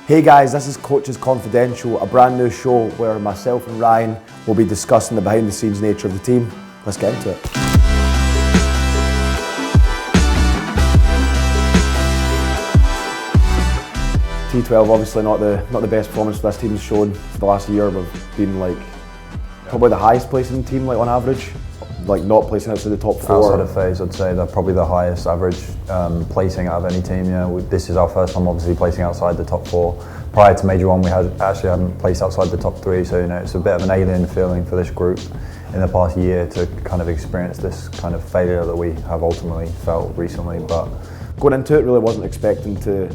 Hey guys, this is Coaches Confidential, a brand new show where myself and Ryan will be discussing the behind the scenes nature of the team. Let's get into it. T12 obviously not the best performance this team's shown for the last year. We've been like probably the highest placing team like on average, like not placing outside the top four. Outside of FaZe, I'd say they're probably the highest average placing out of any team. This is our first time obviously placing outside the top four. Prior to Major One, we hadn't placed outside the top three, so it's a bit of an alien feeling for this group in the past year to kind of experience this kind of failure that we have ultimately felt recently. But going into it, really wasn't expecting to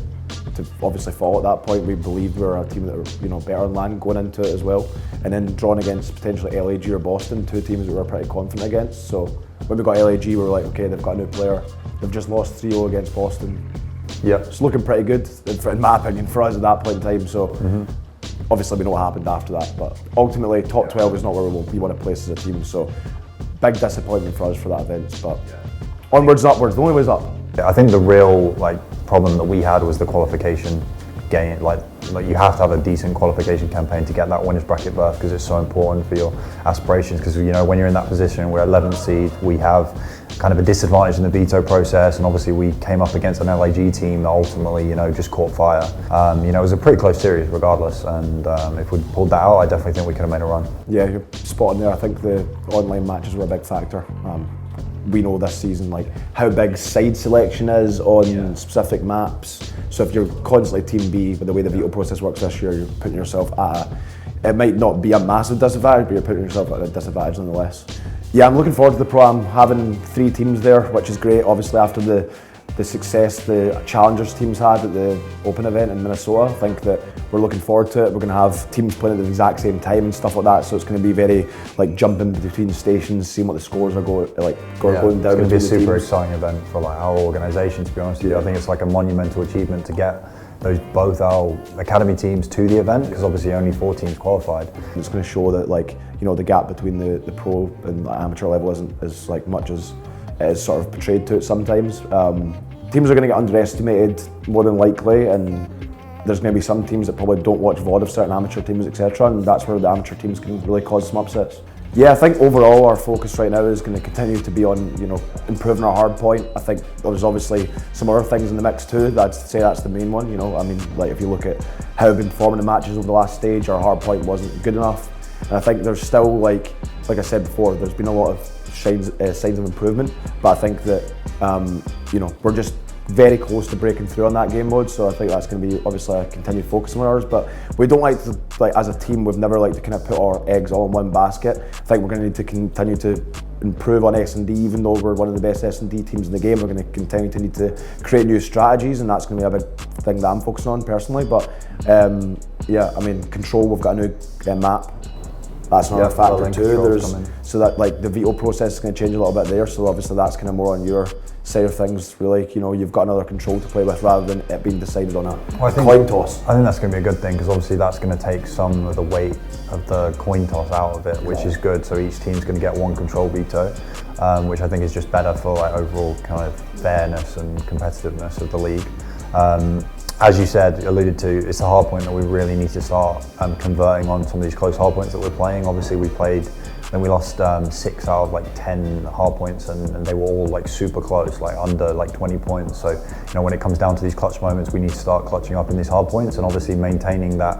obviously fall at that point. We believed we were a team that were better than land going into it as well, and then drawn against potentially LAG or Boston, two teams that we were pretty confident against. So when we got LAG, we were like, okay, they've got a new player. They've just lost 3-0 against Boston. Yeah, it's looking pretty good in my opinion for us at that point in time. So obviously we know what happened after that, but ultimately top 12 is not where we want to place as a team. So big disappointment for us for that event. But onwards and upwards, the only way is up. I think the real problem that we had was the qualification game. Like you have to have a decent qualification campaign to get that winners bracket berth, because it's so important for your aspirations. Because when you're in that position, we're 11th seed, we have kind of a disadvantage in the veto process, and obviously we came up against an LAG team that ultimately just caught fire. It was a pretty close series regardless, and if we'd pulled that out, I definitely think we could have made a run. Yeah, you're spot on there. I think the online matches were a big factor. We know this season how big side selection is on specific maps. So if you're constantly Team B, with the way the veto process works this year, you're putting yourself at it might not be a massive disadvantage, but you're putting yourself at a disadvantage nonetheless. Yeah, I'm looking forward to the Pro-Am, having 3 teams there, which is great. Obviously after the success the Challengers teams had at the Open event in Minnesota, I think that we're looking forward to it. We're going to have teams playing at the exact same time and stuff like that, so it's going to be very jumping between stations, seeing what the scores are going down. It's going to be a super exciting event for our organisation, to be honest with you. I think it's a monumental achievement to get both our academy teams to the event, because obviously only 4 teams qualified. It's going to show that the gap between the pro and the amateur level isn't as much as it is sort of portrayed to it sometimes. Teams are going to get underestimated more than likely, and there's going to be some teams that probably don't watch VOD of certain amateur teams, etc., and that's where the amateur teams can really cause some upsets. Yeah, I think overall our focus right now is going to continue to be on improving our hard point. I think there's obviously some other things in the mix too. I'd say that's the main one. If you look at how we've been performing in matches over the last stage, our hard point wasn't good enough, and I think there's still like I said before, there's been a lot of signs of improvement, but I think that we're just very close to breaking through on that game mode. So I think that's going to be obviously a continued focus on ours. But we don't like to, as a team, we've never liked to kind of put our eggs all in one basket. I think we're going to need to continue to improve on S&D. Even though we're one of the best S&D teams in the game, we're going to continue to need to create new strategies, and that's going to be a big thing that I'm focusing on personally. But control, we've got a new map. That's another factor too. So that the veto process is going to change a little bit there. So obviously that's kind of more on your side of things. Really, you've got another control to play with rather than it being decided on a coin toss. I think that's going to be a good thing, because obviously that's going to take some of the weight of the coin toss out of it, which is good. So each team's going to get one control veto, which I think is just better for overall kind of fairness and competitiveness of the league. As you alluded to, it's a hard point that we really need to start converting on some of these close hard points that we're playing. Obviously we lost 6 out of 10 hard points, and they were all super close, under 20 points. So when it comes down to these clutch moments, we need to start clutching up in these hard points, and obviously maintaining that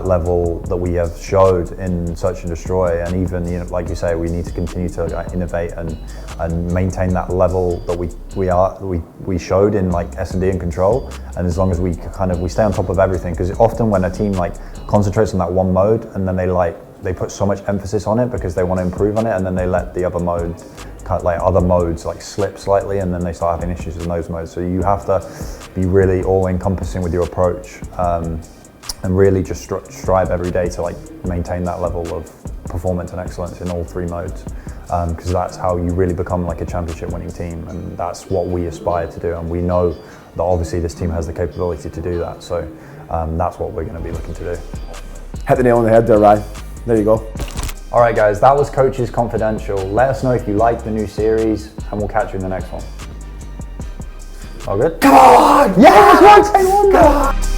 level that we have showed in Search and Destroy. And even like you say, we need to continue to innovate and maintain that level that we showed in S&D and Control. And as long as we stay on top of everything, because often when a team concentrates on that one mode, and then they put so much emphasis on it because they want to improve on it, and then they let the other mode other modes slip slightly, and then they start having issues in those modes. So you have to be really all encompassing with your approach, and really just strive every day to maintain that level of performance and excellence in all 3 modes, because that's how you really become a championship winning team, and that's what we aspire to do, and we know that obviously this team has the capability to do that. So that's what we're going to be looking to do. Hit the nail on the head there, Ryan. There you go. All right guys, that was Coaches Confidential. Let us know if you like the new series, and we'll catch you in the next one. All good? Come on! Yes! 1 take 1!